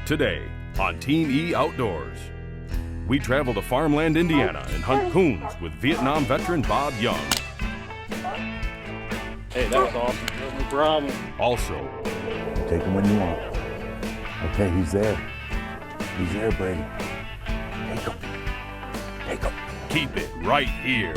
Today on Team E Outdoors, we travel to Farmland, Indiana and hunt coons with Vietnam veteran Bob Young. Hey, that was awesome. No problem. Also, take him when you want. Okay, he's there. He's there, Brady. Take him. Take him. keep it right here.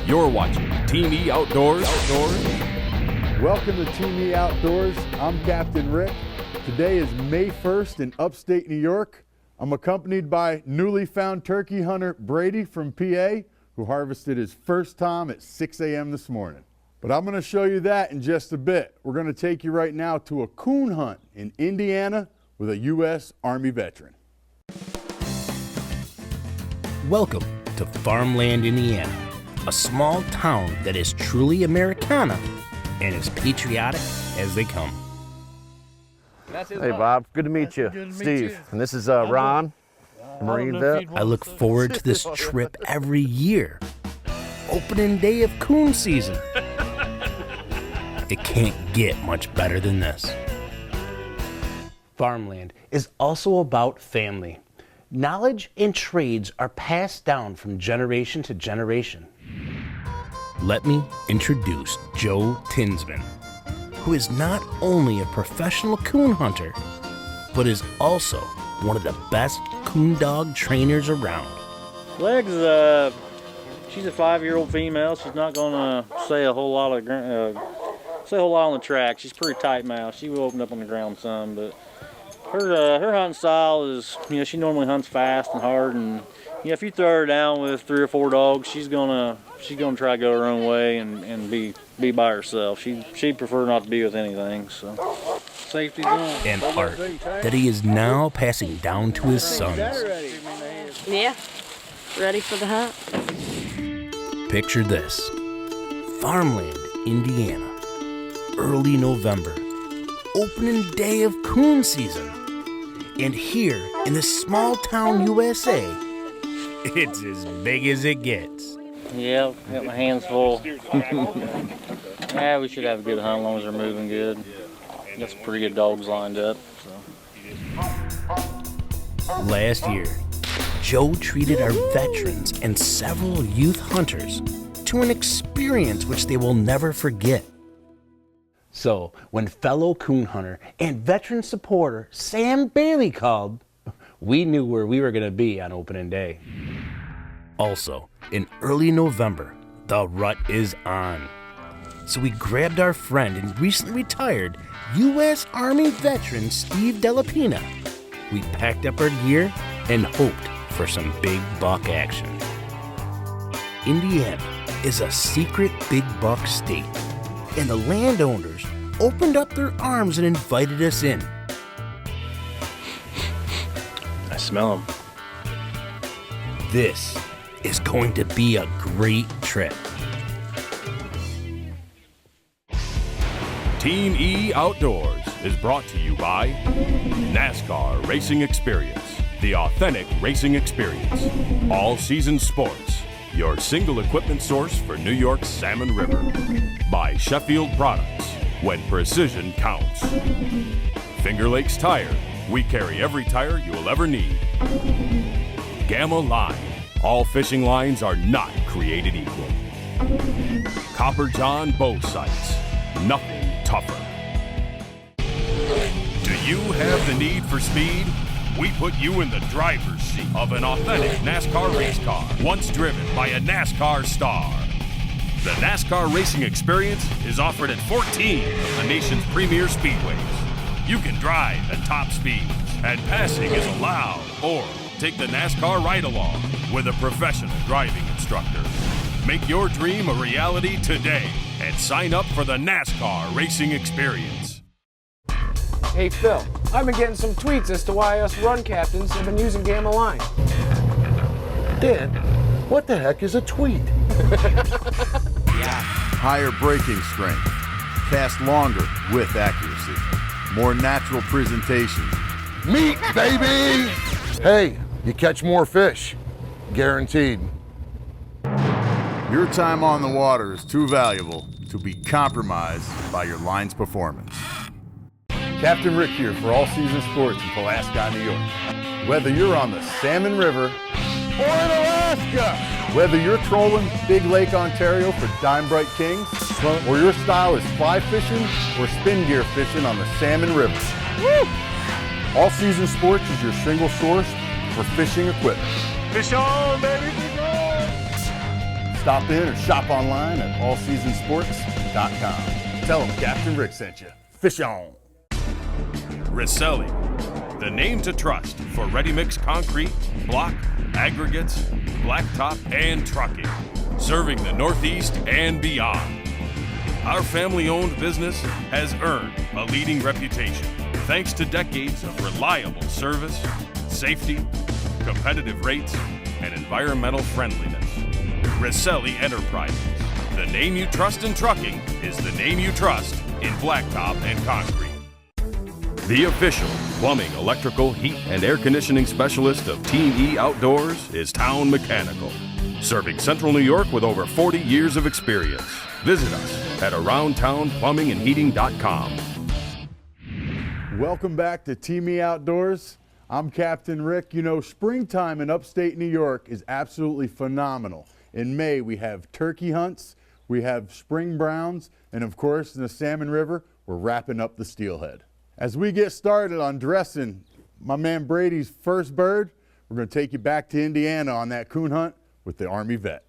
You're watching Team E Outdoors. Welcome to Team E Outdoors. I'm Captain Rick. Today is May 1st in upstate New York. I'm accompanied by newly found turkey hunter Brady from PA, who harvested his first tom at 6 a.m. this morning. But I'm going to show you that in just a bit. We're going to take you right now to a coon hunt in Indiana with a U.S. Army veteran. Welcome to Farmland, Indiana, a small town that is truly Americana and as patriotic as they come. Hey Bob, good to meet you. Steve. And this is Ron, Marine vet. I look forward to this trip every year. Opening day of coon season. It can't get much better than this. Farmland is also about family. Knowledge and trades are passed down from generation to generation. Let me introduce Joe Tinsman, who is not only a professional coon hunter, but is also one of the best coon dog trainers around. Legs, she's a 5-year-old female. She's not gonna say a whole lot on the track. She's pretty tight mouth. She will open up on the ground some, but her hunting style is, she normally hunts fast and hard, and if you throw her down with 3 or 4 dogs, she's gonna try to go her own way and be by herself. She'd prefer not to be with anything. So safety's on. And art that he is now passing down to his sons. Yeah, ready for the hunt. Picture this: Farmland, Indiana, early November, opening day of coon season. And here in this small town USA, it's as big as it gets. Yeah, got my hands full. Yeah, we should have a good hunt as long as they're moving good. Got some pretty good dogs lined up. So. Last year, Joe treated our veterans and several youth hunters to an experience which they will never forget. So, when fellow coon hunter and veteran supporter Sam Bailey called, we knew where we were going to be on opening day. Also, in early November, the rut is on. So we grabbed our friend and recently retired U.S. Army veteran Steve Delapena. We packed up our gear and hoped for some big buck action. Indiana is a secret big buck state, and the landowners opened up their arms and invited us in. I smell them. This is going to be a great trip. Team E Outdoors is brought to you by NASCAR Racing Experience, the authentic racing experience. All Season Sports, your single equipment source for New York's Salmon River. By Sheffield Products, when precision counts. Finger Lakes Tire, we carry every tire you will ever need. Gamma Line, all fishing lines are not created equal. Copper John Bow Sights, nothing tougher. Do you have the need for speed? We put you in the driver's seat of an authentic NASCAR race car, once driven by a NASCAR star. The NASCAR Racing Experience is offered at 14 of the nation's premier speedways. You can drive at top speeds, and passing is allowed, or take the NASCAR ride-along with a professional driving instructor. Make your dream a reality today and sign up for the NASCAR Racing Experience. Hey Phil, I've been getting some tweets as to why us run captains have been using Gamma Line. Dad, What the heck is a tweet? Higher braking strength, cast longer with accuracy, more natural presentation. Meat, baby! Hey, you catch more fish. Guaranteed. Your time on the water is too valuable to be compromised by your line's performance. Captain Rick here for All Season Sports in Pulaski, New York. Whether you're on the Salmon River or in Alaska, whether you're trolling Big Lake Ontario for dime bright kings, or your style is fly fishing or spin gear fishing on the Salmon River. Woo! All Season Sports is your single source for fishing equipment. Fish on, baby, fish on! Stop in or shop online at allseasonsports.com. Tell them Captain Rick sent you. Fish on. Riselli, the name to trust for ready-mix concrete, block, aggregates, blacktop, and trucking, serving the Northeast and beyond. Our family-owned business has earned a leading reputation thanks to decades of reliable service, safety, competitive rates, and environmental friendliness. Riselli Enterprises, the name you trust in trucking is the name you trust in blacktop and concrete. The official plumbing, electrical, heat, and air conditioning specialist of Team E Outdoors is Town Mechanical, serving Central New York with over 40 years of experience. Visit us at aroundtownplumbingandheating.com. Welcome back to Team E Outdoors. I'm Captain Rick. You know, springtime in upstate New York is absolutely phenomenal. In May, we have turkey hunts, we have spring browns, and of course, in the Salmon River, we're wrapping up the steelhead. As we get started on dressing my man Brady's first bird, we're going to take you back to Indiana on that coon hunt with the Army vet.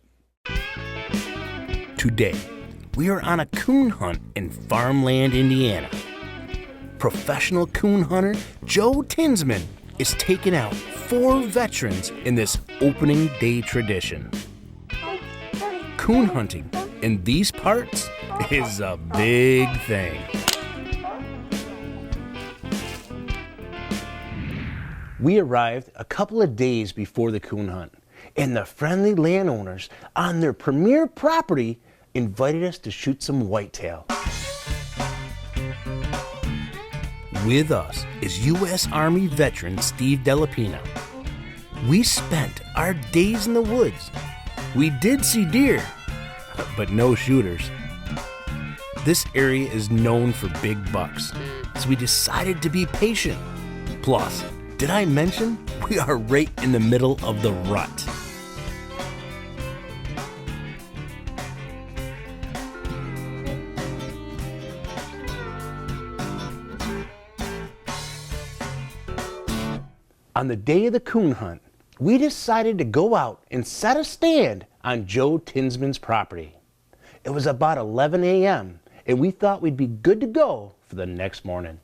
Today, we are on a coon hunt in Farmland, Indiana. Professional coon hunter Joe Tinsman is taking out 4 veterans in this opening day tradition. Coon hunting in these parts is a big thing. We arrived a couple of days before the coon hunt, and the friendly landowners on their premier property invited us to shoot some whitetail. With us is U.S. Army veteran Steve Delapena. We spent our days in the woods. We did see deer, but no shooters. This area is known for big bucks, so we decided to be patient. Plus, did I mention we are right in the middle of the rut? On the day of the coon hunt, we decided to go out and set a stand on Joe Tinsman's property. It was about 11 a.m., and we thought we'd be good to go for the next morning.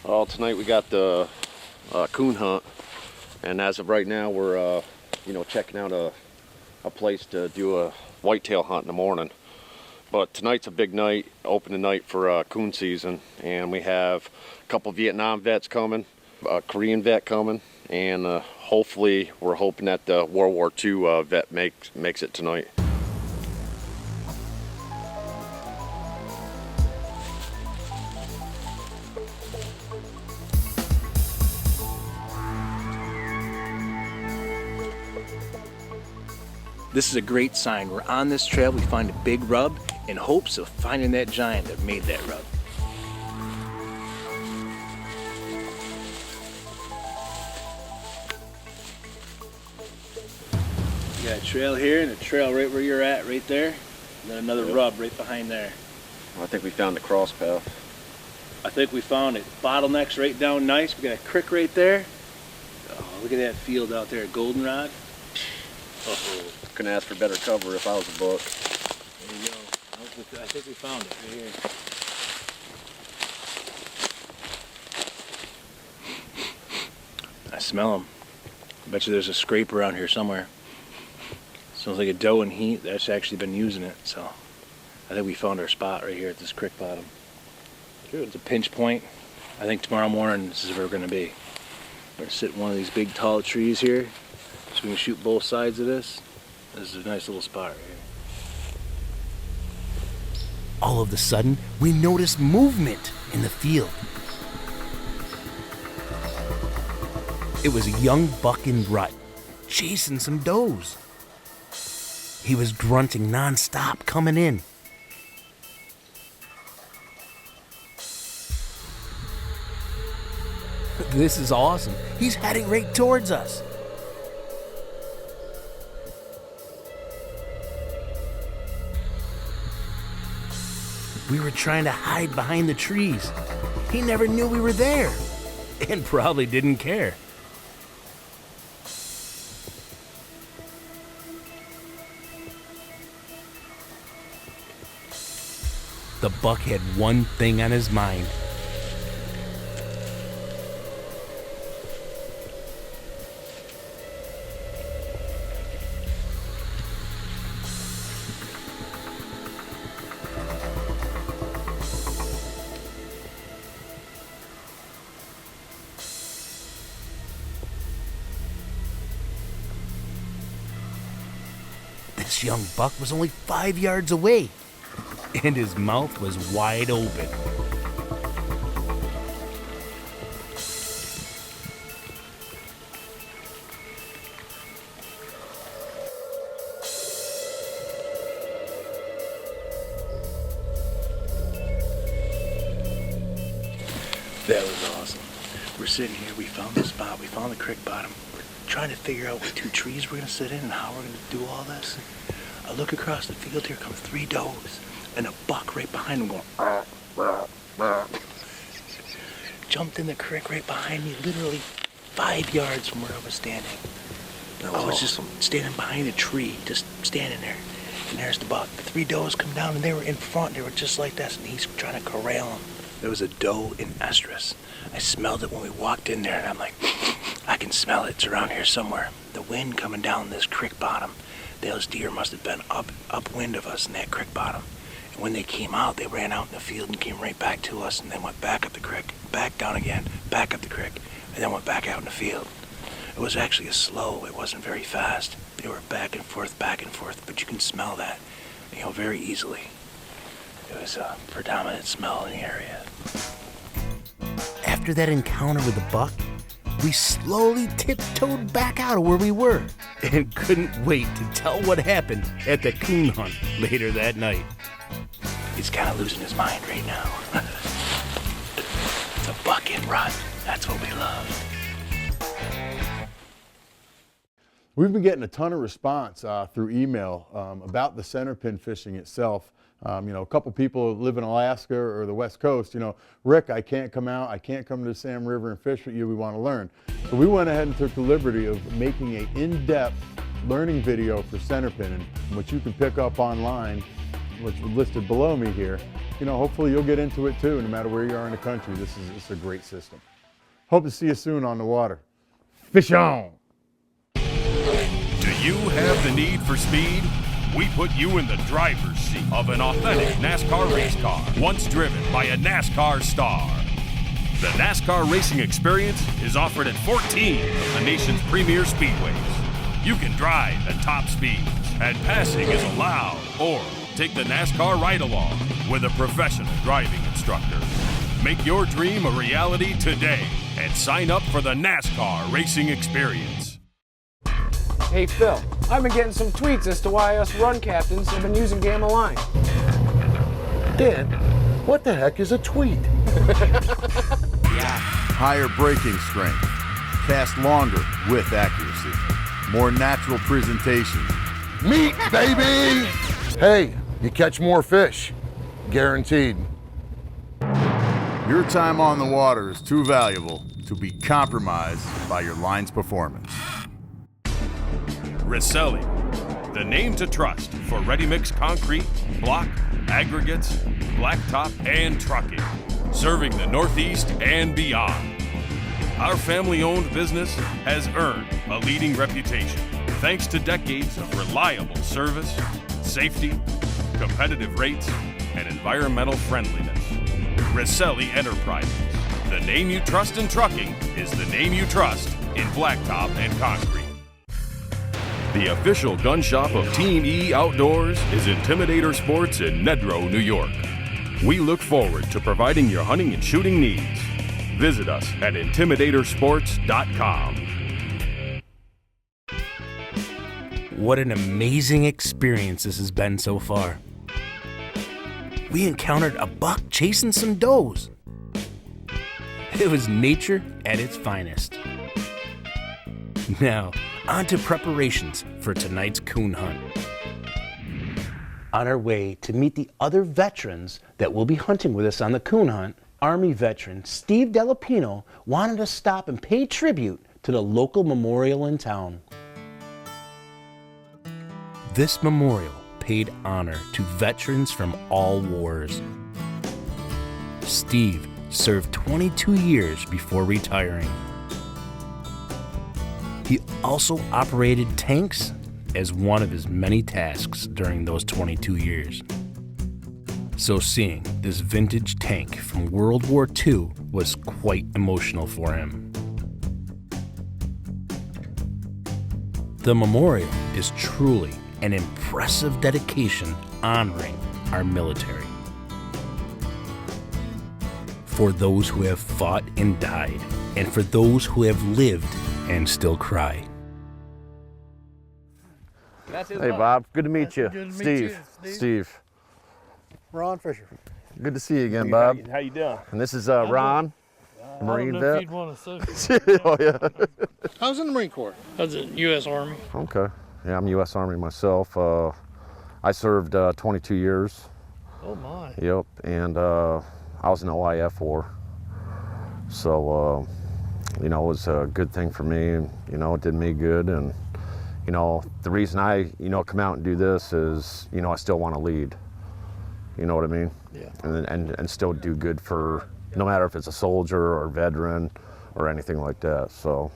Well, tonight we got the coon hunt, and as of right now we're checking out a place to do a whitetail hunt in the morning. But tonight's a big night, opening night for coon season, and we have a couple Vietnam vets coming, a Korean vet coming, and hopefully we're hoping that the World War II vet makes it tonight. This is a great sign. We're on this trail, we find a big rub in hopes of finding that giant that made that rub. You got a trail here and a trail right where you're at, right there. And then another rub right behind there. I think we found the cross path. I think we found it. Bottlenecks right down nice. We got a creek right there. Oh, look at that field out there, goldenrod. Oh. Couldn't ask for better cover if I was a buck. There you go. I think we found it right here. I smell them. I bet you there's a scrape around here somewhere. Smells like a doe in heat. That's actually been using it, so I think we found our spot right here at this creek bottom. It's a pinch point. I think tomorrow morning this is where we're gonna be. We're gonna sit in one of these big tall trees here so we can shoot both sides of this. This is a nice little spot right here. All of a sudden, we notice movement in the field. It was a young buck in rut, chasing some does. He was grunting nonstop coming in. This is awesome. He's heading right towards us. We were trying to hide behind the trees. He never knew we were there, and probably didn't care. The buck had one thing on his mind. This young buck was only 5 yards away, and his mouth was wide open. That was awesome. We're sitting here, we found the spot, we found the creek bottom. We're trying to figure out what two trees we're gonna sit in and how we're gonna do all this. I look across the field, here come 3 does and a buck right behind them going, jumped in the creek right behind me, literally 5 yards from where I was standing. I was just standing behind a tree, just standing there. And there's the buck. The 3 does come down and they were in front, they were just like this, and he's trying to corral them. There was a doe in estrus. I smelled it when we walked in there, and I'm like, I can smell it. It's around here somewhere. The wind coming down this creek bottom. Those deer must have been upwind of us in that creek bottom. And when they came out, they ran out in the field and came right back to us, and then went back up the creek, back down again, back up the creek, and then went back out in the field. It was actually a slow. It wasn't very fast. They were back and forth, but you can smell that, very easily. It was a predominant smell in the area. After that encounter with the buck, we slowly tiptoed back out of where we were and couldn't wait to tell what happened at the coon hunt later that night. He's kind of losing his mind right now. It's a buck in rut. That's what we love. We've been getting a ton of response through email about the center pin fishing itself. A couple people live in Alaska or the West Coast, Rick, I can't come out. I can't come to the Sam River and fish with you. We want to learn. So we went ahead and took the liberty of making an in-depth learning video for center pin, and which you can pick up online, which is listed below me here. Hopefully you'll get into it too, no matter where you are in the country. This is a great system. Hope to see you soon on the water. Fish on! Do you have the need for speed? We put you in the driver's seat of an authentic NASCAR race car, once driven by a NASCAR star. The NASCAR racing experience is offered at 14 of the nation's premier speedways. You can drive at top speeds, and passing is allowed, or take the NASCAR ride-along with a professional driving instructor. Make your dream a reality today and sign up for the NASCAR racing experience. Hey Phil, I've been getting some tweets as to why us run captains have been using Gamma Line. Dan, what the heck is a tweet? Higher braking strength, cast longer with accuracy, more natural presentation. Meat, baby! Hey, you catch more fish. Guaranteed. Your time on the water is too valuable to be compromised by your line's performance. Riselli, the name to trust for ready-mix concrete, block, aggregates, blacktop, and trucking, serving the Northeast and beyond. Our family-owned business has earned a leading reputation Thanks to decades of reliable service, safety, competitive rates, and environmental friendliness. Riselli Enterprises. The name you trust in trucking is the name you trust in blacktop and concrete. The official gun shop of Team E Outdoors is Intimidator Sports in Nedrow, New York. We look forward to providing your hunting and shooting needs. Visit us at intimidatorsports.com. What an amazing experience this has been so far. We encountered a buck chasing some does. It was nature at its finest. Now, on to preparations for tonight's coon hunt. On our way to meet the other veterans that will be hunting with us on the coon hunt, Army veteran Steve Delapena wanted to stop and pay tribute to the local memorial in town. This memorial paid honor to veterans from all wars. Steve served 22 years before retiring. He also operated tanks as one of his many tasks during those 22 years. So seeing this vintage tank from World War II was quite emotional for him. The memorial is truly an impressive dedication honoring our military. For those who have fought and died, and for those who have lived and still cry. Hey, Bob. Good to meet you. Good to meet you, Steve. Ron Fisher. Good to see you again, Bob. How you doing? And this is Ron, Marine I don't know vet. if you'd want to associate. Oh, yeah. I was in the Marine Corps. I was in U.S. Army. Okay. Yeah, I'm U.S. Army myself. I served 22 years. Oh, my. Yep. And I was in OIF War. So, you know, it was a good thing for me. And, you know, it did me good. And, you know, the reason I, come out and do this is, I still want to lead. You know what I mean? Yeah. And still do good for, no matter if it's a soldier or veteran or anything like that. So.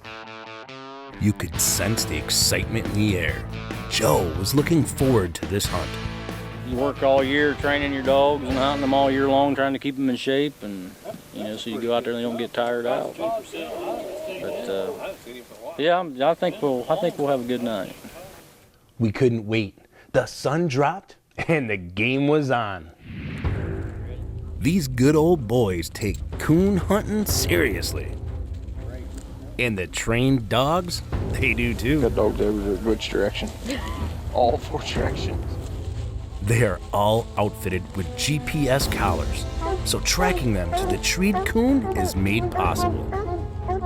You could sense the excitement in the air. Joe was looking forward to this hunt. You work all year training your dogs and hunting them all year long, trying to keep them in shape, and so you go out there and they don't get tired out. But yeah, I think we'll have a good night. We couldn't wait. The sun dropped and the game was on. These good old boys take coon hunting seriously. And the trained dogs, they do too. Got dogs everywhere, which direction? All 4 directions. They are all outfitted with GPS collars, so tracking them to the treed coon is made possible. I've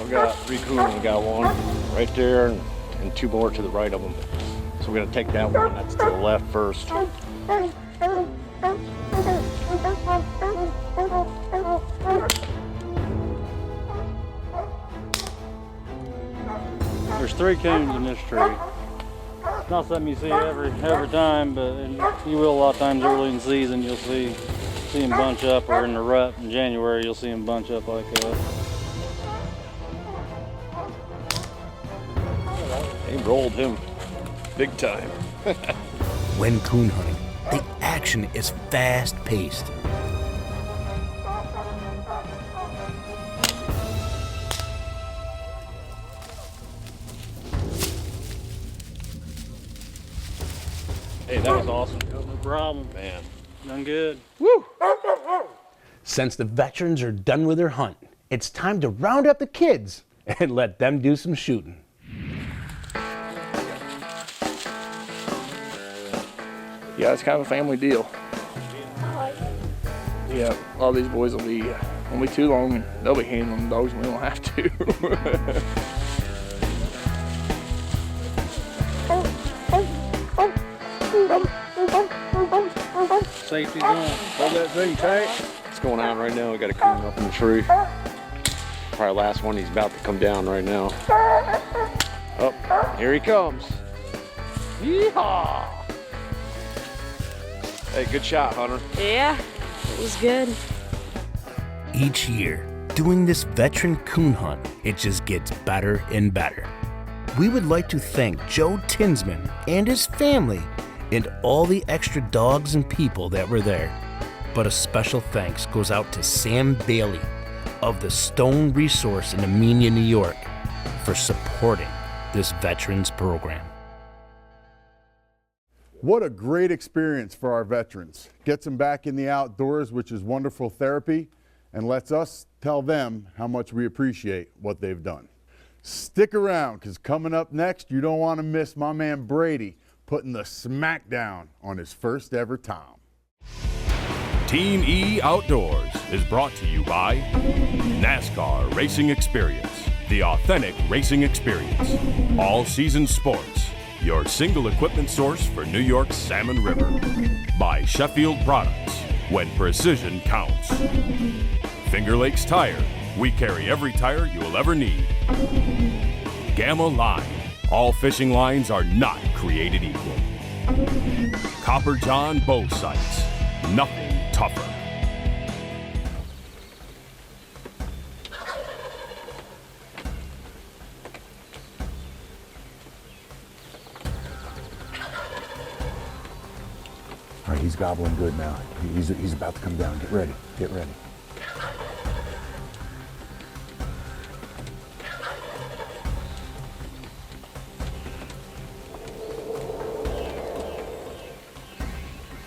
got 3 coons. I got one right there and 2 more to the right of them. So we're gonna take that one that's to the left first. There's 3 coons in this tree. It's not something you see every time, but you will a lot of times early in season. You'll see them bunch up, or in the rut in January, you'll see them bunch up like that. They rolled him big time. When coon hunting, the action is fast-paced. Hey, that was awesome. No problem. Man. Done good. Woo! Since the veterans are done with their hunt, it's time to round up the kids and let them do some shooting. Yeah, it's kind of a family deal. Yeah, all these boys won't be too long, and they'll be handling the dogs, and we don't have to. Safety's on. Hold that thing tight. What's going on right now? We got a coon up in the tree. Probably last one. He's about to come down right now. Oh, here he comes. Yeehaw! Hey, good shot, Hunter. Yeah, it was good. Each year, doing this veteran coon hunt, it just gets better and better. We would like to thank Joe Tinsman and his family and all the extra dogs and people that were there. But a special thanks goes out to Sam Bailey of the Stone Resource in Amenia, New York, for supporting this veterans program. What a great experience for our veterans. Gets them back in the outdoors, which is wonderful therapy, and lets us tell them how much we appreciate what they've done. Stick around, because coming up next, you don't want to miss my man Brady putting the smackdown on his first ever tom. Team E Outdoors is brought to you by NASCAR Racing Experience, the authentic racing experience. All season sports, your single equipment source for New York's Salmon River. By Sheffield Products, when precision counts. Finger Lakes Tire, we carry every tire you will ever need. Gamma Line, all fishing lines are not created equal. Copper John Bow Sights, nothing tougher. All right, he's gobbling good now. He's about to come down. Get ready. Get ready.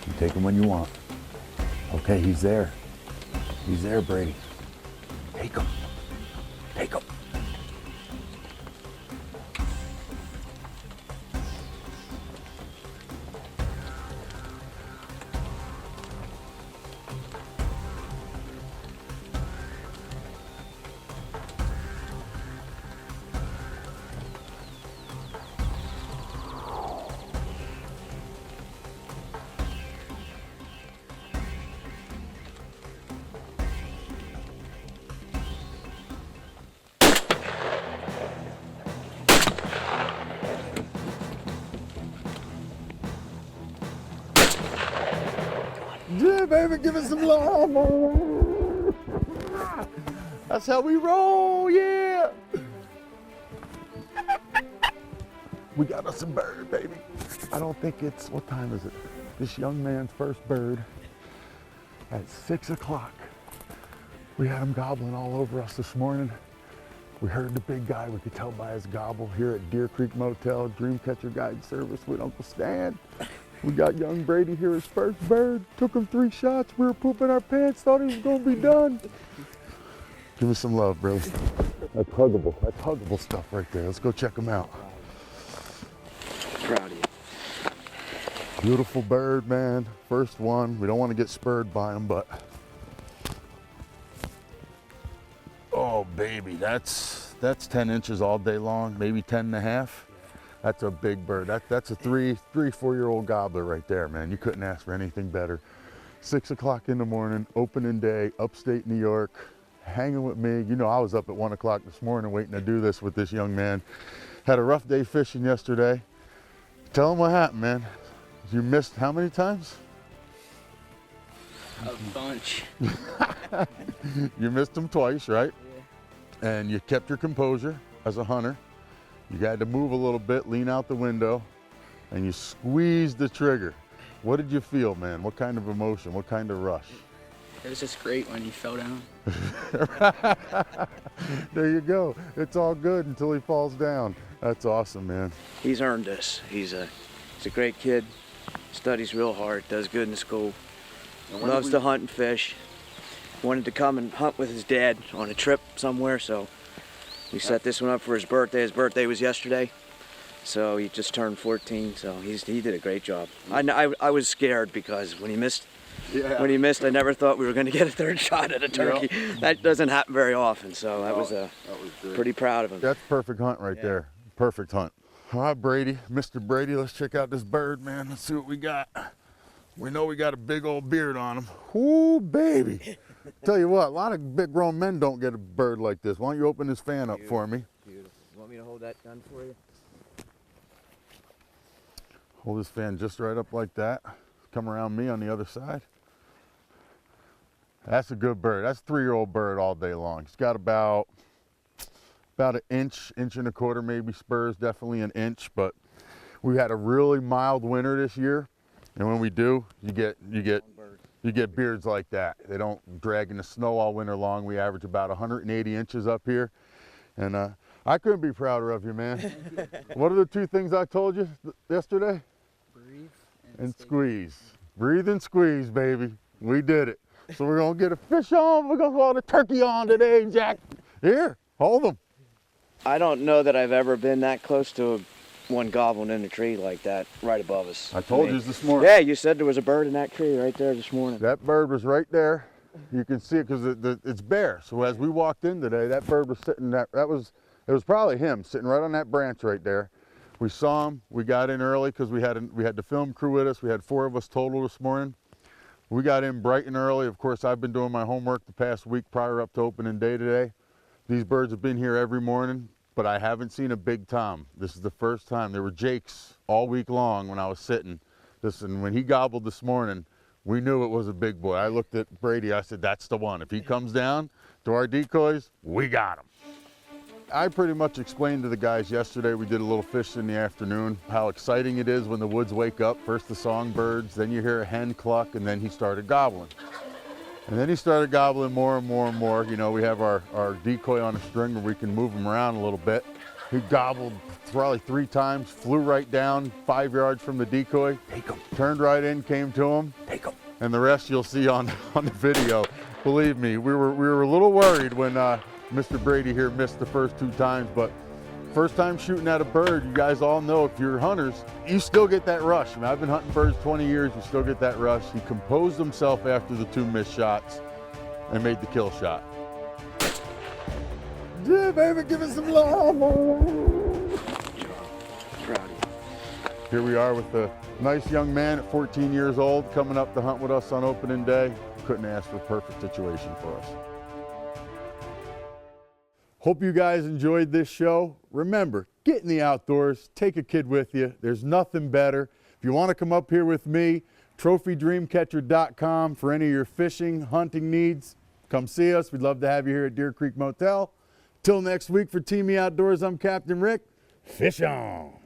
You take him when you want. Okay, he's there. He's there, Brady. Take him. Take him. Yeah, baby, give us some love. That's how we roll, yeah. We got us a bird, baby. I don't think it's, what time is it? This young man's first bird at 6 o'clock. We had him gobbling all over us this morning. We heard the big guy, we could tell by his gobble, here at Deer Creek Motel, Dreamcatcher Guide Service with Uncle Stan. We got young Brady here, his first bird. Took him 3 shots. We were pooping our pants, thought he was gonna be done. Give us some love, bro. That's huggable. That's huggable stuff right there. Let's go check him out. Proud of you. Beautiful bird, man. First one. We don't want to get spurred by him, but. Oh, baby, that's 10 inches all day long, maybe 10 and a half. That's a big bird. That's a 4-year-old gobbler right there, man. You couldn't ask for anything better. 6 o'clock in the morning, opening day, upstate New York, hanging with me. You know, I was up at 1 o'clock this morning waiting to do this with this young man. Had a rough day fishing yesterday. Tell him what happened, man. You missed how many times? A bunch. You missed them twice, right? Yeah. And you kept your composure as a hunter. You had to move a little bit, lean out the window, and you squeezed the trigger. What did you feel, man? What kind of emotion? What kind of rush? It was just great when he fell down. There you go. It's all good until he falls down. That's awesome, man. He's earned this. He's a great kid. Studies real hard. Does good in school. Loves to hunt and fish. Wanted to come and hunt with his dad on a trip somewhere, so we set this one up for his birthday. His birthday was yesterday, so he just turned 14. So he did a great job. I was scared because when he missed, I never thought we were going to get a third shot at a turkey. Yep. That doesn't happen very often. So I was pretty proud of him. That's perfect hunt right there. Perfect hunt. All right, Brady, Mr. Brady, let's check out this bird, man. Let's see what we got. We know we got a big old beard on him. Ooh, baby. Tell you what, a lot of big grown men don't get a bird like this. Why don't you open this fan up for me? Beautiful. You want me to hold that gun for you? Hold this fan just right up like that. Come around me on the other side. That's a good bird. That's a 3-year-old bird all day long. He's got about about an inch, inch and a quarter maybe spurs, definitely an inch, but we had a really mild winter this year, and when we do, you get beards like that. They don't drag in the snow all winter long. We average about 180 inches up here, and I couldn't be prouder of you, man. What are the two things I told you yesterday? Breathe and squeeze. Breathe and squeeze, baby. We did it. So we're gonna get a fish on. We're gonna go on a turkey on today, Jack. Here, hold them. I don't know that I've ever been that close to one gobbling in a tree like that right above us. I told you this morning. Yeah, you said there was a bird in that tree right there this morning. That bird was right there. You can see it because it's bare. So as we walked in today, that bird was sitting there. It was probably him sitting right on that branch right there. We saw him. We got in early because we had the film crew with us. We had 4 of us total this morning. We got in bright and early. Of course, I've been doing my homework the past week prior up to opening day today. These birds have been here every morning, but I haven't seen a big tom. This is the first time. There were jakes all week long when I was sitting. Listen, when he gobbled this morning, we knew it was a big boy. I looked at Brady. I said, that's the one. If he comes down to our decoys, we got him. I pretty much explained to the guys yesterday, we did a little fishing in the afternoon, how exciting it is when the woods wake up. First the songbirds, then you hear a hen cluck, and then he started gobbling. And then he started gobbling more and more and more. You know, we have our decoy on a string where we can move him around a little bit. He gobbled probably 3 times, flew right down 5 yards from the decoy. Take him. Turned right in, came to him. Take him. And the rest you'll see on the video. Believe me, we were a little worried when Mr. Brady here missed the first 2 times, but first time shooting at a bird, you guys all know if you're hunters, you still get that rush. I mean, I've been hunting birds 20 years, you still get that rush. He composed himself after the 2 missed shots and made the kill shot. Yeah, baby, give us some love. Proud of you. Here we are with a nice young man at 14 years old coming up to hunt with us on opening day. Couldn't ask for a perfect situation for us. Hope you guys enjoyed this show. Remember, get in the outdoors, take a kid with you. There's nothing better. If you want to come up here with me, TrophyDreamCatcher.com for any of your fishing, hunting needs. Come see us. We'd love to have you here at Deer Creek Motel. Till next week for Team Me Outdoors, I'm Captain Rick. Fish on.